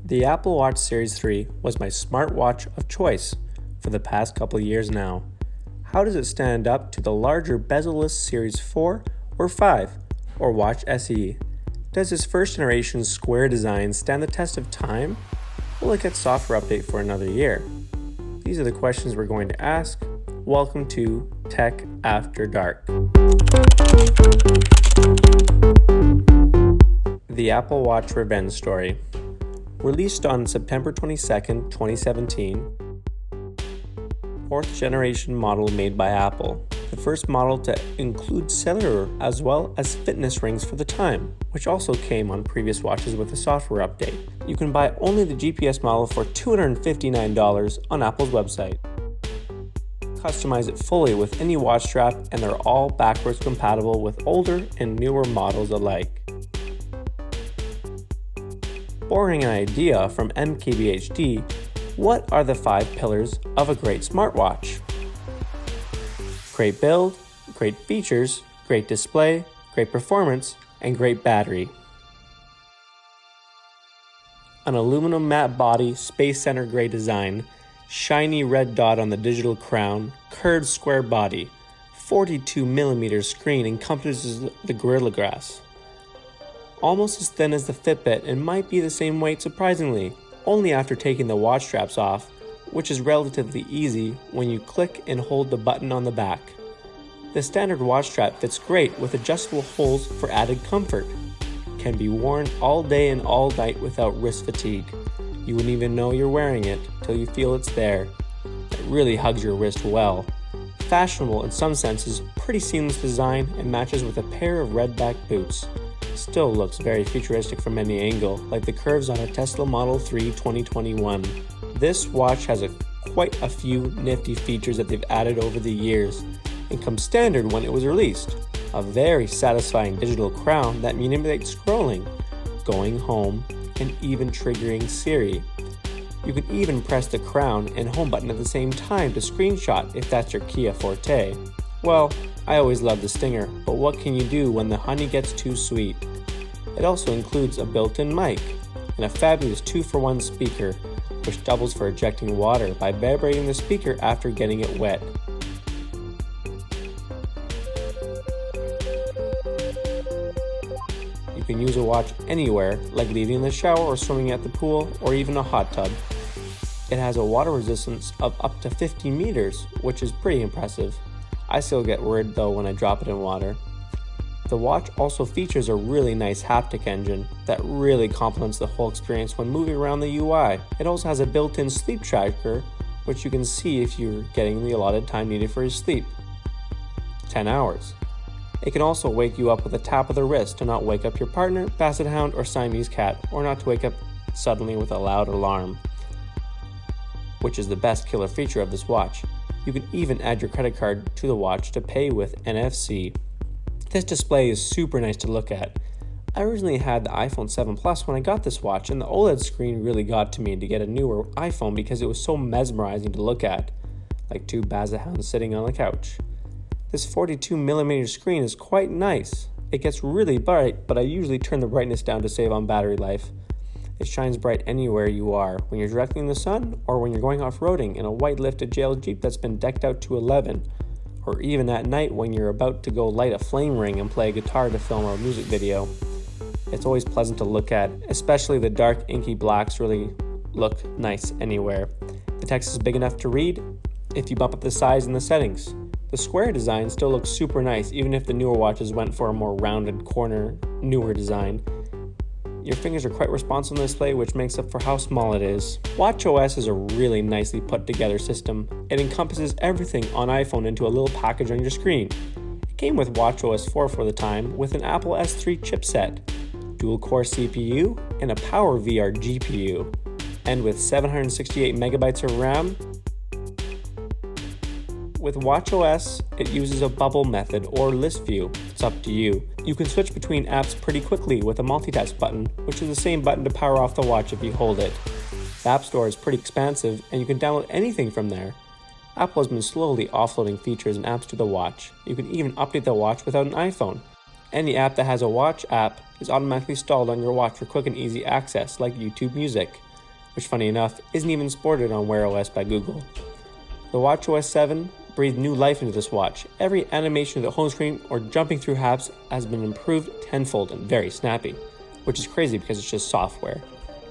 The Apple Watch Series 3 was my smartwatch of choice for the past couple years now. How does it stand up to the larger bezel-less Series 4 or 5 or Watch SE? Does this first generation square design stand the test of time? Will it get software update for another year? These are the questions we're going to ask. Welcome to Tech After Dark. The Apple Watch Revenge Story. Released on September 22nd, 2017, fourth generation model made by Apple. The first model to include cellular as well as fitness rings for the time, which also came on previous watches with a software update. You can buy only the GPS model for $259 on Apple's website. Customize it fully with any watch strap, and they're all backwards compatible with older and newer models alike. Borrowing an idea from MKBHD, what are the 5 pillars of a great smartwatch? Great build, great features, great display, great performance, and great battery. An aluminum matte body, space center gray design, shiny red dot on the digital crown, curved square body, 42mm screen encompasses the Gorilla Glass. Almost as thin as the Fitbit and might be the same weight surprisingly, only after taking the watch straps off, which is relatively easy when you click and hold the button on the back. The standard watch strap fits great with adjustable holes for added comfort. Can be worn all day and all night without wrist fatigue. You wouldn't even know you're wearing it till you feel it's there. It really hugs your wrist well. Fashionable in some senses, pretty seamless design, and matches with a pair of red back boots. Still looks very futuristic from any angle, like the curves on a Tesla Model 3 2021. This watch has quite a few nifty features that they've added over the years, and comes standard when it was released. A very satisfying digital crown that manipulates scrolling, going home, and even triggering Siri. You can even press the crown and home button at the same time to screenshot if that's your Kia Forte. Well, I always love the stinger, but what can you do when the honey gets too sweet? It also includes a built-in mic and a fabulous 2-for-1 speaker, which doubles for ejecting water by vibrating the speaker after getting it wet. You can use a watch anywhere, like leaving the shower or swimming at the pool, or even a hot tub. It has a water resistance of up to 50 meters, which is pretty impressive. I still get worried though when I drop it in water. The watch also features a really nice haptic engine that really complements the whole experience when moving around the UI. It also has a built-in sleep tracker, which you can see if you're getting the allotted time needed for your sleep. 10 hours. It can also wake you up with a tap of the wrist to not wake up your partner, basset hound, or Siamese cat, or not to wake up suddenly with a loud alarm, which is the best killer feature of this watch. You can even add your credit card to the watch to pay with NFC. This display is super nice to look at. I originally had the iPhone 7 Plus when I got this watch, and the OLED screen really got to me to get a newer iPhone because it was so mesmerizing to look at, like 2 basset hounds sitting on a couch. This 42mm screen is quite nice. It gets really bright, but I usually turn the brightness down to save on battery life. It shines bright anywhere you are, when you're directly in the sun, or when you're going off-roading in a white lifted jail Jeep that's been decked out to 11, or even at night when you're about to go light a flame ring and play a guitar to film a music video. It's always pleasant to look at, especially the dark inky blacks really look nice anywhere. The text is big enough to read if you bump up the size and the settings. The square design still looks super nice even if the newer watches went for a more rounded corner, newer design. Your fingers are quite responsive on the display, which makes up for how small it is. watchOS is a really nicely put together system. It encompasses everything on iPhone into a little package on your screen. It came with watchOS 4 for the time with an Apple S3 chipset, dual-core CPU, and a PowerVR GPU. And with 768 megabytes of RAM, with watchOS, it uses a bubble method or list view. It's up to you. You can switch between apps pretty quickly with a multitask button, which is the same button to power off the watch if you hold it. The App Store is pretty expansive, and you can download anything from there. Apple has been slowly offloading features and apps to the watch. You can even update the watch without an iPhone. Any app that has a watch app is automatically installed on your watch for quick and easy access, like YouTube Music. which funny enough isn't even supported on Wear OS by Google. The watchOS 7 breathed new life into this watch. Every animation of the home screen or jumping through apps has been improved tenfold and very snappy, which is crazy because it's just software.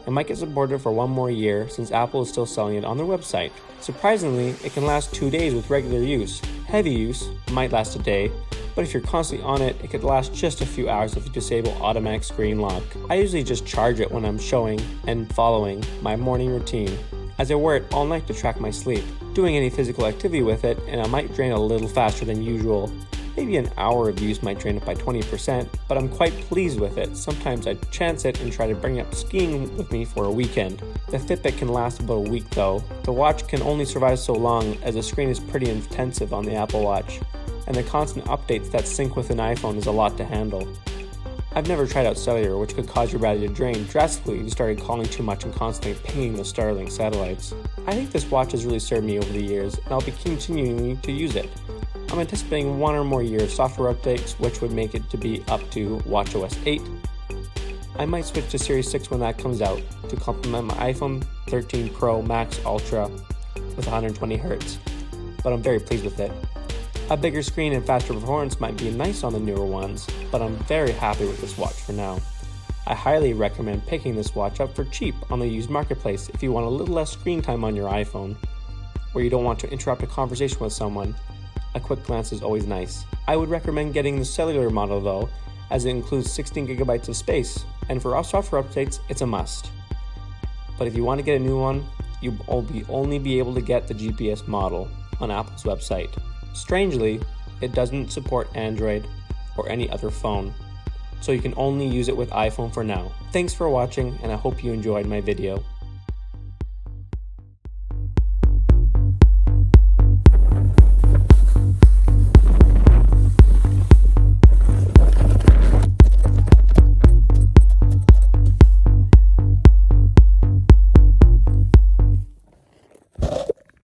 It might get supported for one more year since Apple is still selling it on their website. Surprisingly, it can last 2 days with regular use. Heavy use might last a day, but if you're constantly on it, it could last just a few hours if you disable automatic screen lock. I usually just charge it when I'm showing and following my morning routine, as I wear it all night to track my sleep. Doing any physical activity with it, and I might drain a little faster than usual. Maybe an hour of use might drain it by 20%, but I'm quite pleased with it. Sometimes I chance it and try to bring up skiing with me for a weekend. The Fitbit can last about a week though. The watch can only survive so long as the screen is pretty intensive on the Apple Watch, and the constant updates that sync with an iPhone is a lot to handle. I've never tried out cellular, which could cause your battery to drain drastically if you started calling too much and constantly pinging the Starlink satellites. I think this watch has really served me over the years, and I'll be continuing to use it. I'm anticipating 1 or more year of software updates, which would make it to be up to watchOS 8. I might switch to Series 6 when that comes out to complement my iPhone 13 Pro Max Ultra with 120Hz, but I'm very pleased with it. A bigger screen and faster performance might be nice on the newer ones, but I'm very happy with this watch for now. I highly recommend picking this watch up for cheap on the used marketplace if you want a little less screen time on your iPhone, or you don't want to interrupt a conversation with someone. A quick glance is always nice. I would recommend getting the cellular model though, as it includes 16GB of space, and for software updates, it's a must. But if you want to get a new one, you'll only be able to get the GPS model on Apple's website. Strangely, it doesn't support Android or any other phone, so you can only use it with iPhone for now. Thanks for watching, and I hope you enjoyed my video.